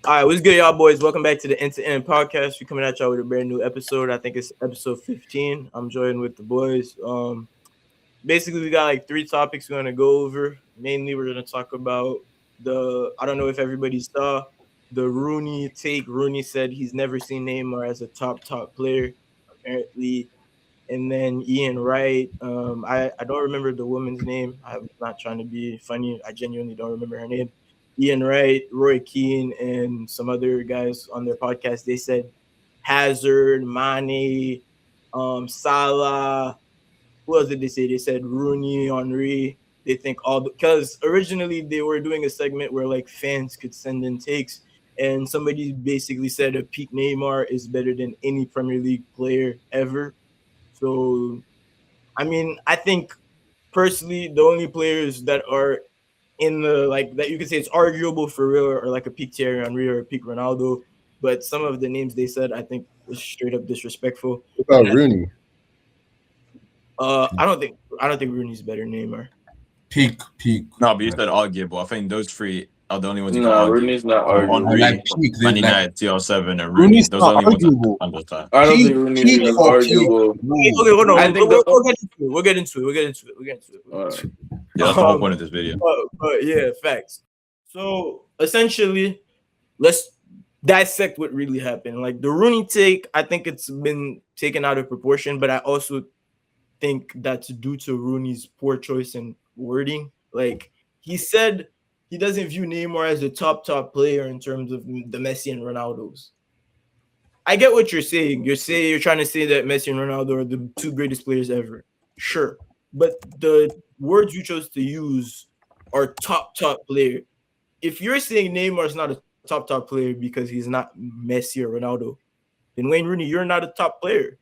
All right, what's good, y'all boys? Welcome back to the End to End podcast. We're coming at y'all with a brand new episode. I think it's episode 15. I'm joined with the boys. Basically, we got like three topics we're gonna go over. Mainly, we're gonna talk about I don't know if everybody saw the Rooney take. Rooney said he's never seen Neymar as a top player, apparently. And then Ian Wright. I don't remember the woman's name. I'm not trying to be funny. I genuinely don't remember her name. Ian Wright, Roy Keane, and some other guys on their podcast. They said Hazard, Mane, Salah. Who else did they say? They said Rooney, Henry. They think because originally they were doing a segment where like fans could send in takes, and somebody basically said a peak Neymar is better than any Premier League player ever. So, I mean, I think personally, the only players that are in the like that you could say it's arguable for real or like a peak Thierry Henry or a peak Ronaldo, but some of the names they said I think was straight up disrespectful. What about Rooney? I don't think Rooney's better than Neymar. Peak. No, but you said arguable. I think those three are the only ones you can No, argue. Rooney's not arguable. Henry, Like peak, Man like United, CR7, and Rooney. Rooney's Those are not the only arguable. ones under time. I don't Peak- think Rooney's peak even for peak. arguable. Okay, hold on. I think We'll get into it. Alright. Yeah, that's the whole point of this video. But yeah, facts. So essentially, let's dissect what really happened. Like the Rooney take, I think it's been taken out of proportion, but I also think that's due to Rooney's poor choice in wording. Like he said he doesn't view Neymar as a top player in terms of the Messi and Ronaldo's. I get what you're saying. You're trying to say that Messi and Ronaldo are the two greatest players ever. Sure. But the words you chose to use are top player. If you're saying Neymar is not a top player because he's not Messi or Ronaldo, then Wayne Rooney, you're not a top player.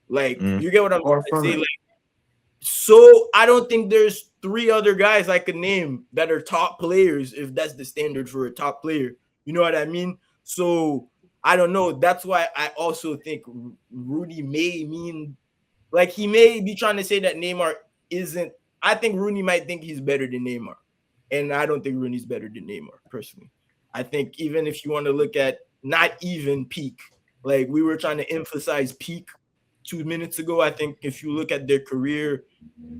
Like, you get what I'm trying to say? Like, so I don't think there's three other guys I could name that are top players if that's the standard for a top player. You know what I mean? So I don't know. That's why I also think Rooney may mean like he may be trying to say that Neymar isn't. I think Rooney might think he's better than Neymar. And I don't think Rooney's better than Neymar, personally. I think even if you want to look at not even peak, like we were trying to emphasize peak 2 minutes ago, I think if you look at their career,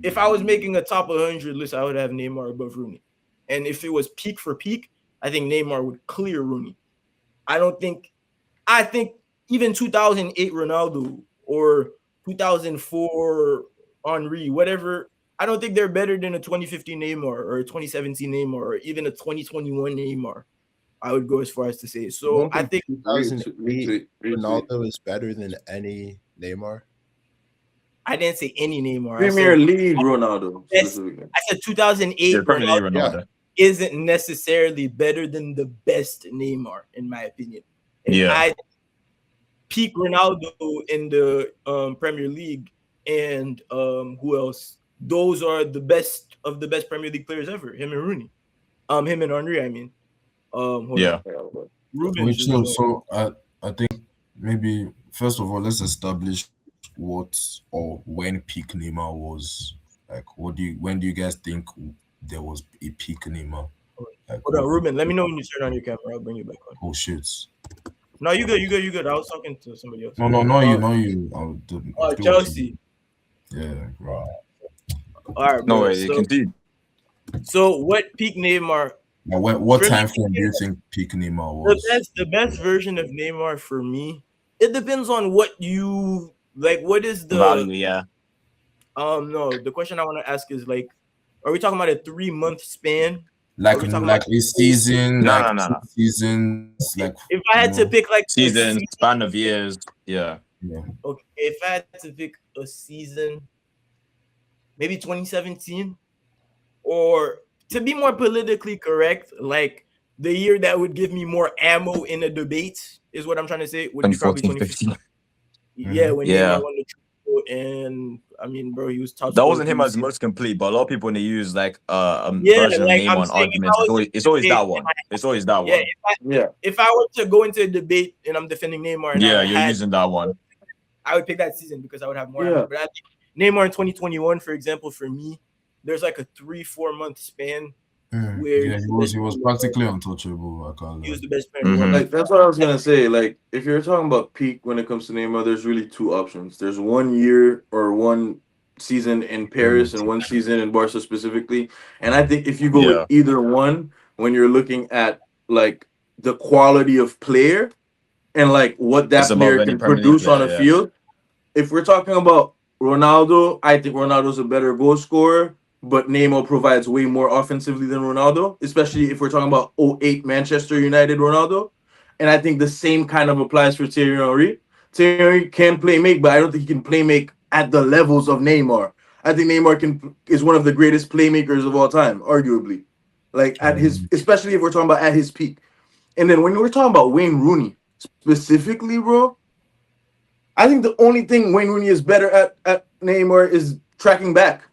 if I was making a top 100 list, I would have Neymar above Rooney. And if it was peak for peak, I think Neymar would clear Rooney. I think even 2008 Ronaldo or 2004 Henry, whatever, I don't think they're better than a 2015 Neymar or a 2017 Neymar or even a 2021 Neymar. I would go as far as to say. So I think 2008 Ronaldo is better than any Neymar. I didn't say any Neymar. Premier League Ronaldo. I said 2008 Ronaldo isn't necessarily better than the best Neymar, in my opinion. And I peak Ronaldo in the Premier League and who else? Those are the best of the best Premier League players ever. Him and Rooney. Him and Henry, I mean. So I think maybe first of all let's establish what or when peak Neymar was. Like when do you guys think there was a peak Neymar? Like, hold on, Ruben, let me know when you turn on your camera. I'll bring you back on. Oh shit. No, you good. I was talking to somebody else. No, not you. Chelsea. Yeah, right. All right, no way, you can. So what peak Neymar? Now, what time frame do you think peak Neymar was? The best version of Neymar for me. It depends on what you like. What is the value? Yeah. No. The question I want to ask is like, are we talking about a 3-month span? Like a season? No. Seasons. Like if I had to pick like season, span of years, yeah. Okay, if I had to pick a season, maybe 2017, or to be more politically correct, like the year that would give me more ammo in a debate is what I'm trying to say. Would be probably 2015. Yeah, when he won the triple, and I mean, bro, he was top. That wasn't him as most complete, but a lot of people when they use like version like, name on arguments, it's always that one. It's always that one. If I were to go into a debate and I'm defending Neymar, and you're using that one. I would pick that season because I would have more. Yeah. But I think Neymar in 2021, for example, for me, there's like a 3-4 month span where Yeah, he was practically untouchable. I can't he was lie. the best player in the world. Mhm. Like that's what I was gonna say. Like if you're talking about peak when it comes to Neymar, there's really two options. There's 1 year or one season in Paris and one season in Barca specifically. And I think if you go with Yeah, either one, when you're looking at like the quality of player and like what it's that above player any can Premier League produce on player. a Yeah, field, if we're talking about Ronaldo, I think Ronaldo's a better goal scorer, but Neymar provides way more offensively than Ronaldo, especially if we're talking about '08 Manchester United Ronaldo. And I think the same kind of applies for Thierry Henry. Thierry Henry can play make, but I don't think he can play make at the levels of Neymar. I think Neymar is one of the greatest playmakers of all time, arguably. Like at his, Um, especially if we're talking about at his peak. And then when we're talking about Wayne Rooney specifically, bro, I think the only thing Wayne Rooney is better at Neymar is tracking back.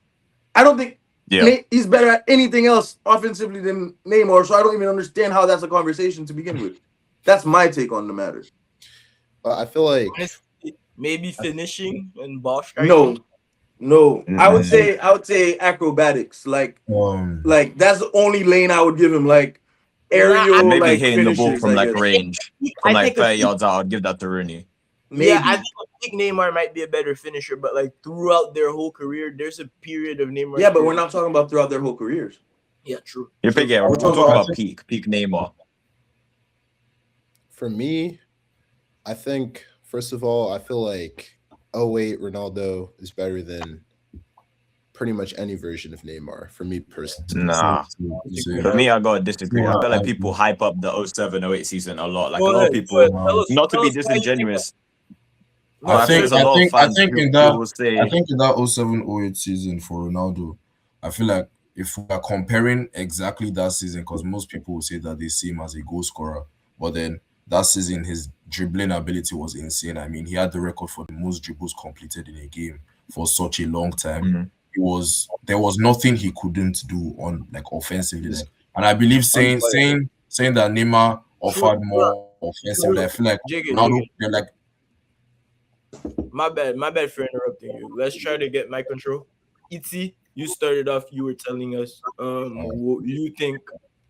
I don't think yeah. He's better at anything else offensively than Neymar, so I don't even understand how that's a conversation to begin with. That's my take on the matter. I feel like Honestly, maybe finishing and ball striking. No, no. Mm-mm. I would say acrobatics. um, Like that's the only lane I would give him. Like Nah, And aerial maybe like hitting the ball finishes, from I like guess. range, from I like think a 30 peak, yards out. I'd give that to Rooney. yeah, I Maybe. think a peak Neymar might be a better finisher, but like throughout their whole career, there's a period of Neymar's Yeah, but we're career. not talking about throughout their whole careers. Yeah, true, You pick, true. yeah, We're we're talking talking I about about think peak Neymar. for me, I think first of all, I feel like '08 Ronaldo is better than pretty much any version of Neymar for me personally. Nah. For same. Yeah. me, I gotta disagree. I Yeah, feel I like people agree. hype up the '07-'08 season a lot. Like a Go lot of ahead, go ahead. people, Um, not to Tell be us why you think that. disingenuous, No, but I think seriously. there's a lot of I fans think who will I say, think in that 07-08 season for Ronaldo, I feel like if we are comparing exactly that season, because most people will say that they see him as a goal scorer, but then that season his dribbling ability was insane. I mean, he had the record for the most dribbles completed in a game for such a long time. Mhm. There was nothing he couldn't do on like He offensively, was like, and I believe unplayable. saying that Neymar True, offered no, more offensively. I true. feel like JK, Ronaldo, they're like my bad for interrupting you. Let's try to get my control. Iti, you started off. You were telling us, you think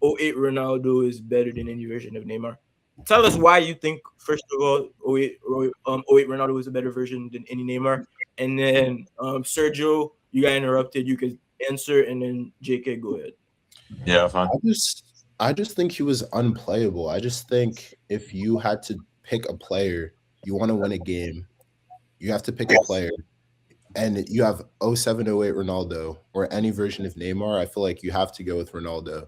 '08 Ronaldo is better than any version of Neymar. Tell us why you think. First of all, '08 Ronaldo is a better version than any Neymar, and then Sergio, you got interrupted. You could answer, and then JK, go ahead. yeah, fine. I just think he was unplayable. I just think if you had to pick a player, you want to win a game, you have to pick a player, and you have '07, '08 Ronaldo or any version of Neymar. I feel like you have to go with Ronaldo.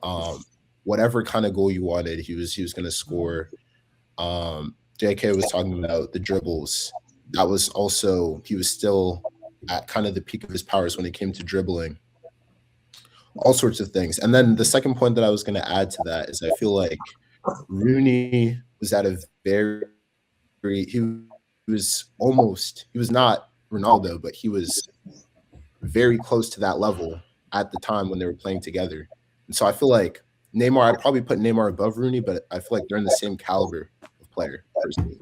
Um, whatever kind of goal you wanted, he was going to score. JK was talking about the dribbles. That was also he was still at kind of the peak of his powers when it came to dribbling, all sorts of things. And then the second point that I was going to add to that is I feel like Rooney was at a he was not Ronaldo, but he was very close to that level at the time when they were playing together. And so I feel like Neymar, I'd probably put Neymar above Rooney, but I feel like they're in the same caliber of player personally.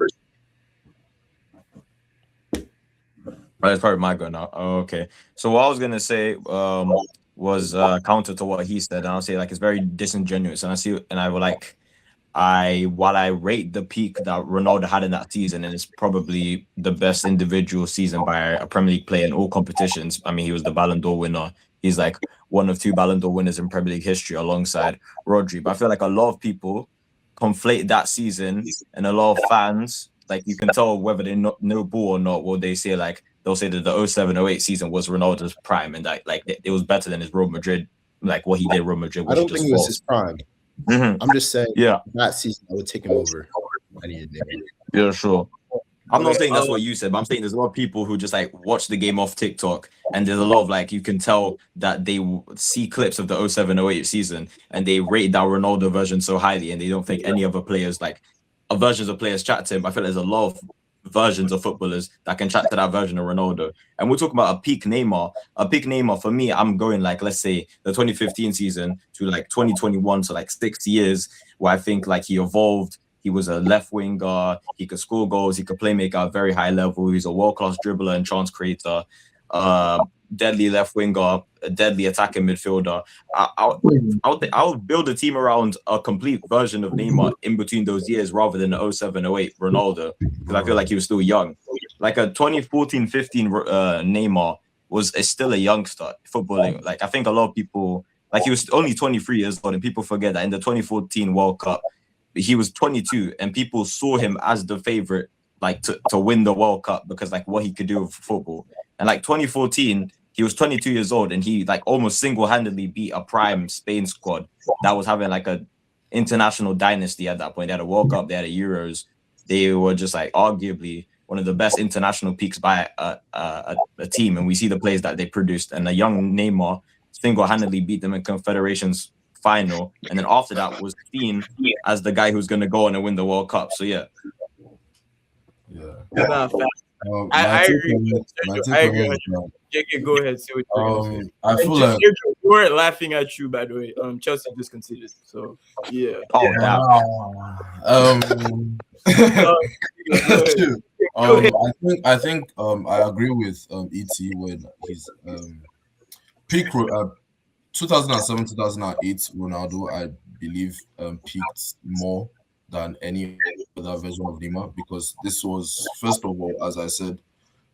Oh, that's probably my go now. Oh, okay. So what I was gonna say was counter to what he said, and I'll say like it's very disingenuous, and I see, and I will like while I rate the peak that Ronaldo had in that season, and it's probably the best individual season by a Premier League player in all competitions. I mean, he was the Ballon d'Or winner. He's like one of two Ballon d'Or winners in Premier League history alongside Rodri. But I feel like a lot of people conflate that season, and a lot of fans, like you can tell whether they know ball or not, will they say like they'll say that the '07-'08 season was Ronaldo's prime and that like it was better than his Real Madrid, like what he did at Real Madrid, I which is don't think just it was his false. prime. Mhm. I'm just saying Yeah, that season I would take him over any of Neymar. yeah, sure. I'm not Okay, saying that's what you said, but I'm saying there's a lot of people who just like watch the game off TikTok, and there's a lot of like you can tell that they see clips of the '07-'08 season and they rate that Ronaldo version so highly, and they don't think any other players like versions of players chat to him. I feel there's a lot of versions of footballers that can chat to that version of Ronaldo. And we're talking about a peak Neymar. A peak Neymar for me, I'm going like let's say the 2015 season to like 2021, so like 6 years, where I think like he evolved. He was a left winger. He could score goals. He could play make at a very high level. He's a world class dribbler and chance creator. deadly left winger, a deadly attacking midfielder. I, I, I would build a team around a complete version of Neymar in between those years rather than the 07, 08 Ronaldo, because I feel like he was still young. Like a 2014-15 Neymar was is still a youngster footballing. Like I think a lot of people, like he was only 23 years old, and people forget that in the 2014 World Cup, he was 22, and people saw him as the favorite, like to win the World Cup because like what he could do with football. And like 2014, he was 22 years old, and he like almost single-handedly beat a prime Spain squad that was having like a international dynasty at that point. They had a World Cup, they had a Euros. They were just like arguably one of the best international peaks by a team, and we see the plays that they produced. And a young Neymar single-handedly beat them in Confederations final, and then after that was seen as the guy who's going to go on and win the World Cup. So yeah, Yeah. Nah, fact. My I take agree. on it. My Sergio, take I on agree. it is that, JK, go ahead. Say what you're gonna say. I And feel just like Sergio, we weren't laughing at you, by the way. Chelsea just conceded, so yeah. oh damn, um Uh, go ahead. chill. Go ahead. I think I agree with ET when he's peak 2007 2008 Ronaldo, I believe, peaked more than any other version of Neymar, because this was, first of all, as I said,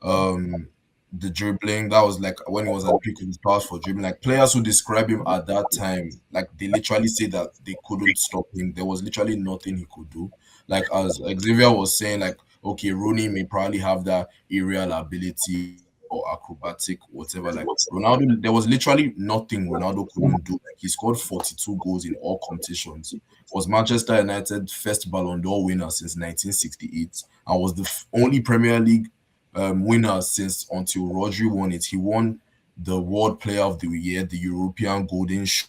um the dribbling. That was like when he was at the peak of his powers for dribbling. Like players who describe him at that time, like they literally say that they couldn't stop him. There was literally nothing he could do. Like as Xavier was saying, like okay, Rooney may probably have that aerial ability or acrobatic, whatever. Like Ronaldo, there was literally nothing Ronaldo couldn't do. Like he scored 42 goals in all competitions. Was Manchester United first Ballon d'Or winner since 1968, and was the only Premier League winner since, until Rodri won it. He won the World Player of the Year, the European Golden Shoe.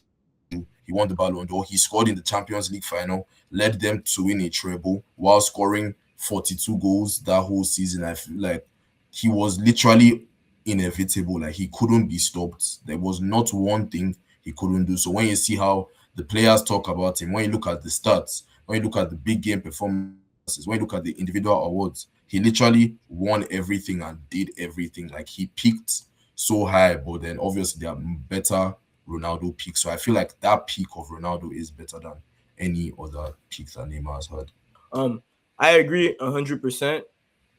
He won the Ballon d'Or. He scored in the Champions League final, led them to win a treble while scoring 42 goals that whole season. I feel like he was literally inevitable. Like he couldn't be stopped. There was not one thing he couldn't do. So when you see how the players talk about him, when you look at the stats, when you look at the big game performances, when you look at the individual awards, he literally won everything and did everything. Like he peaked so high, but then obviously there are better Ronaldo peaks. So I feel like that peak of Ronaldo is better than any other peak that Neymar has had. Um, I agree 100%.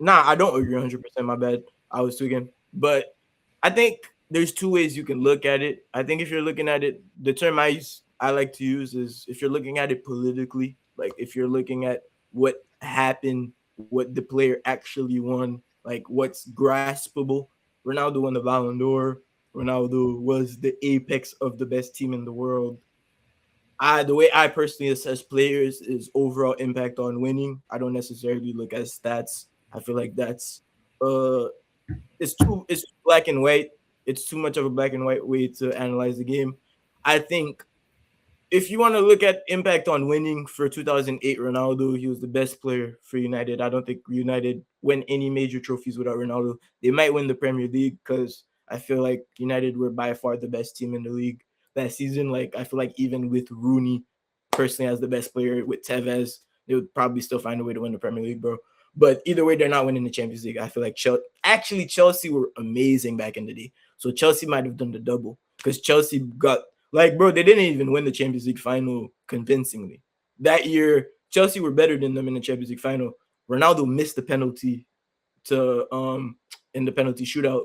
Nah, I don't agree 100%. My bad. I was tweaking. But I think there's two ways you can look at it. I think if you're looking at it, the term I like to use is if you're looking at it politically, like if you're looking at what happened, what the player actually won, like what's graspable. Ronaldo won the Ballon d'Or. Ronaldo was the apex of the best team in the world. The way I personally assess players is overall impact on winning. I don't necessarily look at stats. I feel like that's uh it's black and white. It's too much of a black and white way to analyze the game. I think if you want to look at impact on winning for 2008 Ronaldo, he was the best player for United. I don't think United win any major trophies without Ronaldo. They might win the Premier League because I feel like United were by far the best team in the league that season. Like I feel like even with Rooney personally as the best player with Tevez, they would probably still find a way to win the Premier League, bro. But either way, they're not winning the Champions League. I feel like Chelsea were amazing back in the day. So Chelsea might have done the double because Chelsea got like, bro, they didn't even win the Champions League final convincingly. That year, Chelsea were better than them in the Champions League final. Ronaldo missed the penalty to in the penalty shootout.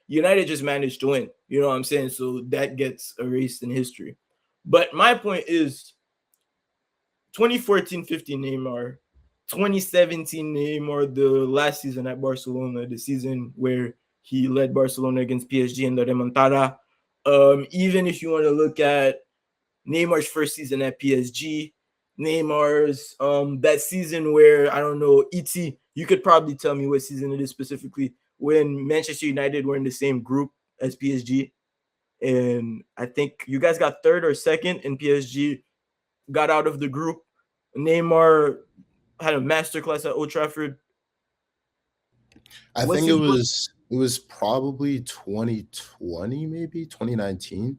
United just managed to win. You know what I'm saying? So that gets erased in history. But my point is 2014-15 Neymar, 2017 Neymar, the last season at Barcelona, the season where he led Barcelona against PSG in the remontada. Even if you want to look at Neymar's first season at PSG, Neymar's that season where I don't know, ET, you could probably tell me what season it is specifically when Manchester United were in the same group as PSG. And I think you guys got third or second, and PSG got out of the group. Neymar had a masterclass at Old Trafford. I think it was probably 2020, maybe 2019.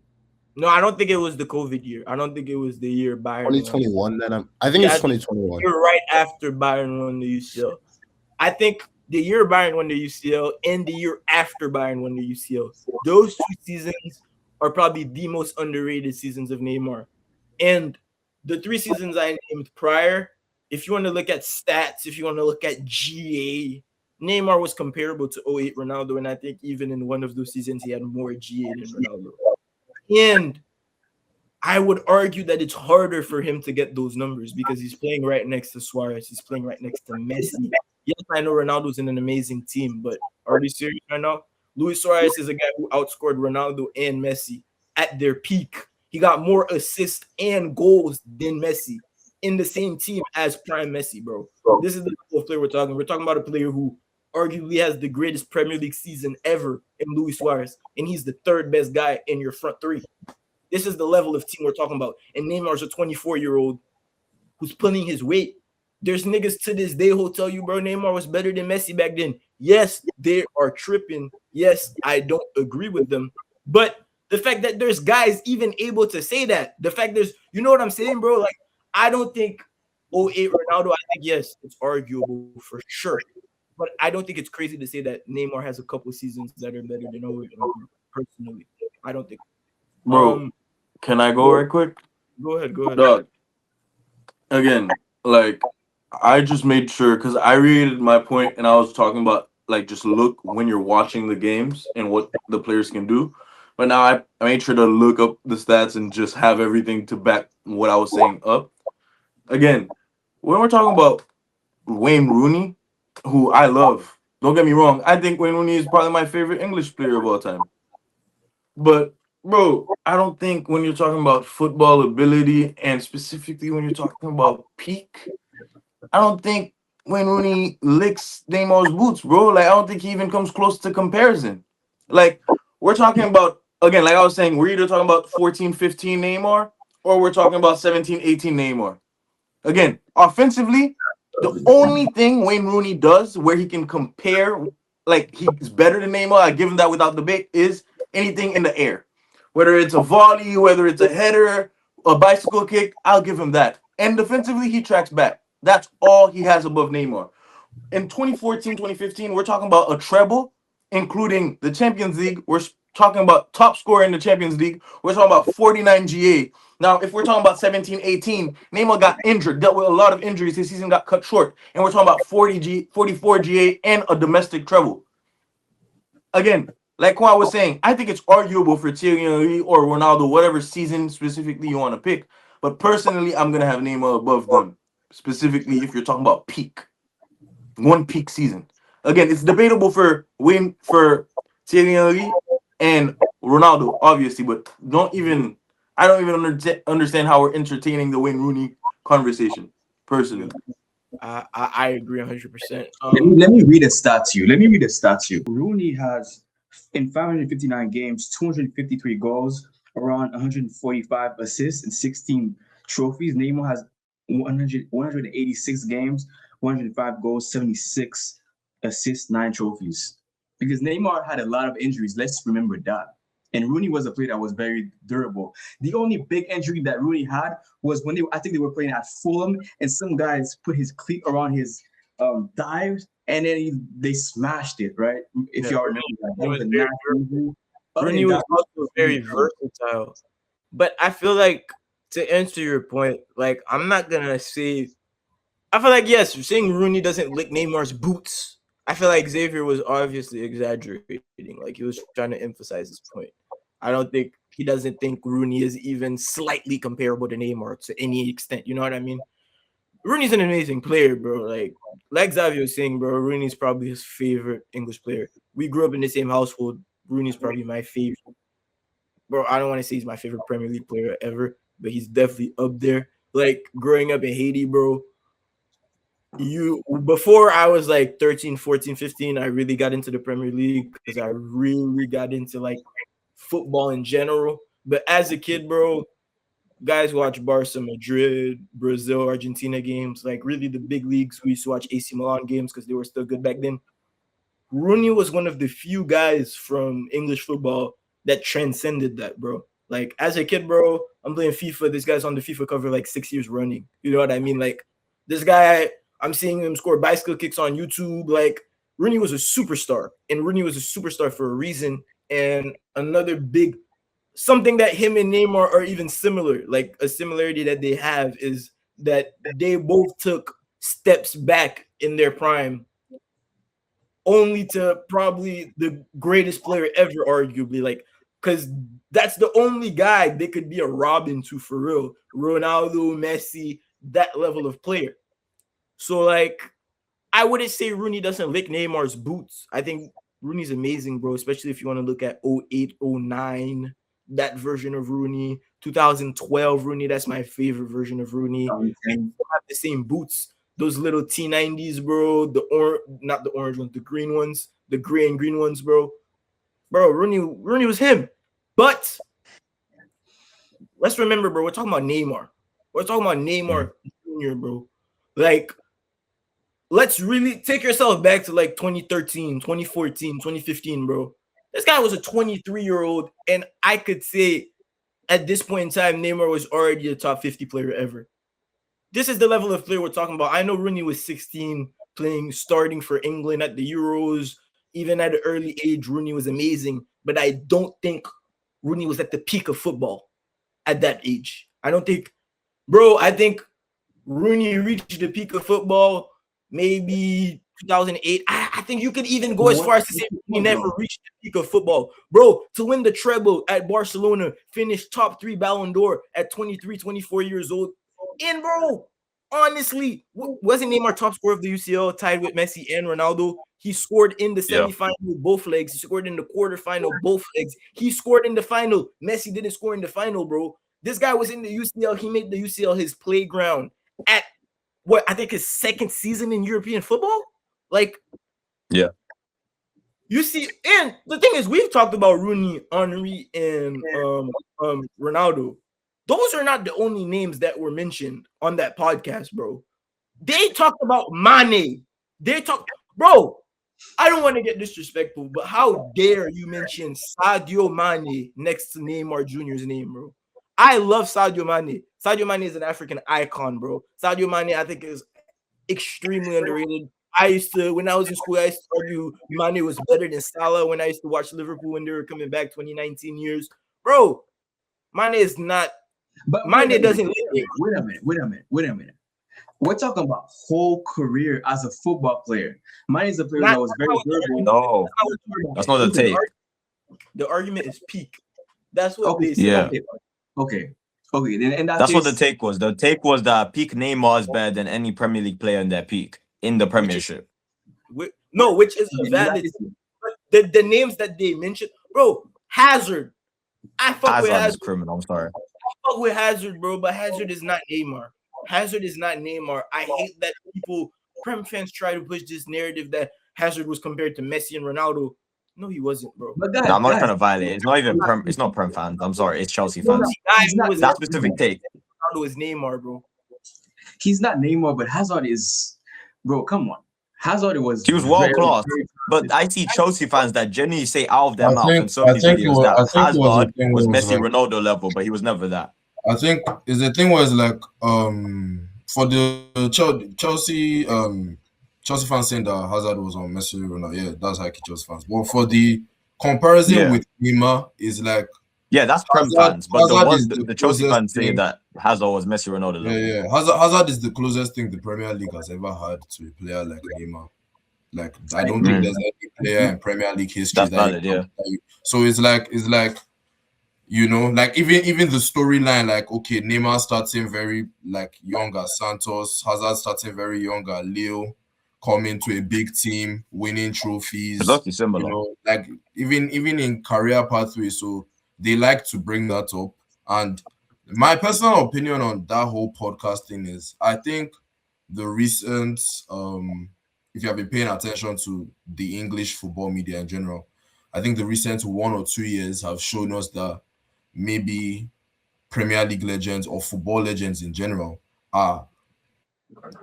No, I don't think it was the COVID year. I don't think it was the year Bayern 2021. Then I think it's 2021. You're right after Bayern won the UCL. I think the year Bayern won the UCL and the year after Bayern won the UCL. Those 2 seasons are probably the most underrated seasons of Neymar. And the 3 seasons I named prior, if you want to look at stats, if you want to look at GA, Neymar was comparable to '08 Ronaldo. And I think even in one of those seasons, he had more GA than Ronaldo. And I would argue that it's harder for him to get those numbers because he's playing right next to Suarez. He's playing right next to Messi. Yes, I know Ronaldo's in an amazing team, but are we serious right now? Luis Suarez is a guy who outscored Ronaldo and Messi at their peak. He got more assists and goals than Messi in the same team as prime Messi, bro. This is the level of player we're talking. We're talking about a player who arguably has the greatest Premier League season ever in Luis Suarez, and he's the third best guy in your front three. This is the level of team we're talking about. And Neymar's a 24-year-old who's pulling his weight. There's niggas to this day who'll tell you, bro, Neymar was better than Messi back then. Yes, they are tripping. Yes, I don't agree with them. But the fact that there's guys even able to say that, the fact there's, you know what I'm saying, bro? Like, I don't think '08 Ronaldo, I think, yes, it's arguable for sure. But I don't think it's crazy to say that Neymar has a couple seasons that are better than '08 Ronaldo, personally. I don't think. Bro, can I go right quick? Go ahead. Dog. Again, like I just made sure because I reiterated my point and I was talking about like just look when you're watching the games and what the players can do. But now I made sure to look up the stats and just have everything to back what I was saying up. Again, when we're talking about Wayne Rooney, who I love, don't get me wrong, I think Wayne Rooney is probably my favorite English player of all time. But bro, I don't think when you're talking about football ability and specifically when you're talking about peak, I don't think Wayne Rooney licks Neymar's boots, bro. Like I don't think he even comes close to comparison. Like we're talking about again, like I was saying, we're either talking about 14, 15 Neymar or we're talking about 17, 18 Neymar. Again, offensively, the only thing Wayne Rooney does where he can compare, like he's better than Neymar, I give him that without debate, is anything in the air. Whether it's a volley, whether it's a header, a bicycle kick, I'll give him that. And defensively, he tracks back. That's all he has above Neymar. In 2014, 2015, we're talking about a treble, including the Champions League. We're talking about top scorer in the Champions League. We're talking about 49 GA. Now, if we're talking about 17, 18, Neymar got injured, dealt with a lot of injuries. His season got cut short. And we're talking about 44 GA and a domestic treble. Again, like what I was saying, I think it's arguable for Thierry Henry or Ronaldo, whatever season specifically you want to pick. But personally, I'm going to have Neymar above them, specifically if you're talking about peak. One peak season. Again, it's debatable for Thierry Henry and Ronaldo, obviously, but I don't even understand how we're entertaining the Wayne Rooney conversation, personally. I agree 100%. Let me read a stat to you. Rooney has, in 559 games, 253 goals, around 145 assists, and 16 trophies. Neymar has 186 games, 105 goals, 76 assists, 9 trophies. Because Neymar had a lot of injuries. Let's remember that. And Rooney was a player that was very durable. The only big injury that Rooney had was when I think they were playing at Fulham, and some guys put his cleat around his thighs, and then they smashed it. Right? If y'all remember that was a nasty injury. Rooney was also very versatile. But I feel like to answer your point, like I'm not gonna say. I feel like yes, saying Rooney doesn't lick Neymar's boots. I feel like Xavier was obviously exaggerating. Like he was trying to emphasize his point. I don't think he doesn't think Rooney is even slightly comparable to Neymar to any extent. You know what I mean? Rooney's an amazing player, bro. Like Xavier was saying, bro, Rooney's probably his favorite English player. We grew up in the same household. Rooney's probably my favorite. Bro, I don't want to say he's my favorite Premier League player ever, but he's definitely up there. Like growing up in Haiti, bro, before I was like 13, 14, 15, I really got into the Premier League because I really got into like football in general. But as a kid, bro, guys watch Barca, Madrid, Brazil, Argentina games, like really the big leagues. We used to watch AC Milan games because they were still good back then. Rooney was one of the few guys from English football that transcended that, bro. Like as a kid, bro, I'm playing FIFA. This guy's on the FIFA cover like 6 years running. You know what I mean? Like this guy, I'm seeing him score bicycle kicks on YouTube. Like Rooney was a superstar, and Rooney was a superstar for a reason. And another big something that him and Neymar are even similar, like a similarity that they have is that they both took steps back in their prime, only to probably the greatest player ever, arguably, like because that's the only guy they could be a Robin to for real. Ronaldo, Messi, that level of player. So like I wouldn't say Rooney doesn't lick Neymar's boots. I think Rooney's amazing, bro, especially if you want to look at 08, 09, that version of Rooney. 2012 Rooney, that's my favorite version of Rooney. They have the same boots. Those little T90s, bro. Not the orange ones, the green ones, the gray and green ones, bro. Bro, Rooney was him. But let's remember, bro, we're talking about Neymar. We're talking about Neymar Jr., bro. Like, let's really take yourself back to like 2013, 2014, 2015, bro. This guy was a 23-year-old, and I could say at this point in time, Neymar was already a top 50 player ever. This is the level of player we're talking about. I know Rooney was 16, starting for England at the Euros. Even at an early age, Rooney was amazing, but I don't think Rooney was at the peak of football at that age. I think Rooney reached the peak of football maybe 2008. I think you could even go as far as to say he never reached the peak of football. Bro, to win the treble at Barcelona, finish top 3 Ballon d'Or at 23, 24 years old. And bro, honestly, wasn't Neymar top scorer of the UCL, tied with Messi and Ronaldo? He scored in the semifinal both legs. He scored in the quarterfinal both legs. He scored in the final. Messi didn't score in the final, bro. This guy was in the UCL. He made the UCL his playground at what I think his second season in European football. Like, yeah, you see, and the thing is, we've talked about Rooney, Henry, and Ronaldo. Those are not the only names that were mentioned on that podcast, bro. They talked about Mane. Bro. I don't want to get disrespectful, but how dare you mention Sadio Mane next to Neymar Jr.'s name, bro? I love Sadio Mane. Sadio Mane is an African icon, bro. Sadio Mane, I think, is extremely underrated. When I was in school, I used to argue Mane was better than Salah when I used to watch Liverpool when they were coming back 2019 years. Bro, Mane is not. But Mane doesn't. Wait a minute. We're talking about whole career as a football player. Mine is a player that was very durable. No, that's not the take. The argument is peak. That's what Okay, they say. Yeah. Okay. Then in That's what the take was. The take was that peak Neymar is better than any Premier League player in their peak in the Premiership. Which is a valid. The names that they mentioned, bro. Hazard. I fuck with Hazard is Hazard. criminal. I'm sorry. I fuck with Hazard, bro, but Hazard is not Neymar. Hazard is not Neymar. I hate that Prem fans try to push this narrative that Hazard was compared to Messi and Ronaldo. No, he wasn't, bro. But No, I'm not trying to violate. It's not even Prem. It's not Prem fans. I'm sorry. It's Chelsea fans. That specific take. Ronaldo is Neymar, bro. He's not Neymar, but Hazard is, bro. Come on, Hazard was. He was world class. But I see Chelsea fans that genuinely say out of their mouth in so many videos that Hazard was Messi, Ronaldo level, but he was never that. I think is the thing was like for the Chelsea fans saying that Hazard was on Messi, Ronaldo. Yeah, that's how Chelsea fans. But for the comparison with Neymar is like that's Prem fans, but the Chelsea fans say that Hazard was Messi, Ronaldo level. Yeah. Hazard is the closest thing the Premier League has ever had to a player like Neymar. Like I don't think there's any player in Premier League history that's valid. So it's like. You know, like even the storyline, like okay, Neymar starting very like young at Santos, Hazard starting very young at Lille, coming to a big team, winning trophies. That's similar. You know, like even in career pathway, so they like to bring that up. And my personal opinion on that whole podcast thing is, I think the recent, if you have been paying attention to the English football media in general, I think the recent 1 or 2 years have shown us that maybe Premier League legends or football legends in general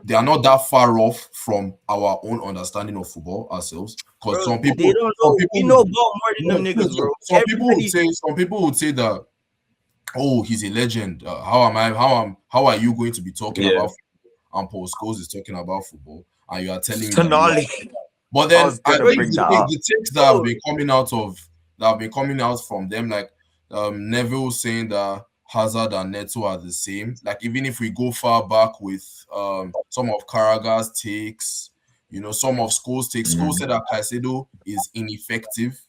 they are not that far off from our own understanding of football ourselves. Because some people know ball more than them niggas, bro. Some people would say that, oh, he's a legend. How are you going to be talking about football? And Paul Scholes is talking about football, and you are telling me But I then was I gonna think bring that up. the takes that have been coming out from them, like Neville saying that Hazard and Neto are the same. Like even if we go far back with some of Carragher's takes, some of Scholes' takes. Scholes said that Caicedo is ineffective.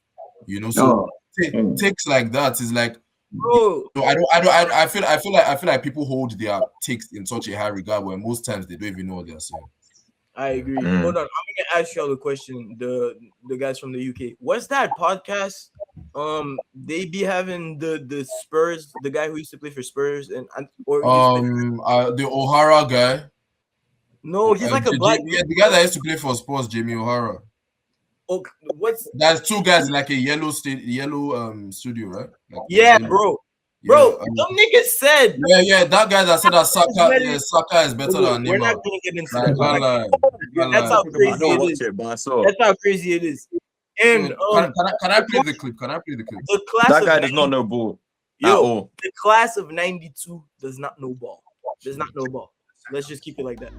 So takes like that is like, Bro, I feel like people hold their takes in such a high regard when most times they don't even know what they're saying. I agree. Hold on, I'm gonna ask y'all a question. The guys from the UK. What's that podcast? They be having the Spurs, the guy who used to play for Spurs, or he used to, The O'Hara guy. no, he's like a black. The guy that used to play for Spurs, Jamie O'Hara. Oh, what's There's two guys in like a yellow studio, right? Like yeah, yellow. bro. Yeah, Some niggas said. yeah, that guy that said that Saka is better than We're not Neymar. gonna get into Like, that. That's how I crazy don't it watch is. it, but I saw That's how crazy it is. And Can I play the clip? the class that of guy does 90 not know ball at yo, all. the class of '92 does not know ball. Does not know ball. Let's just keep it like that.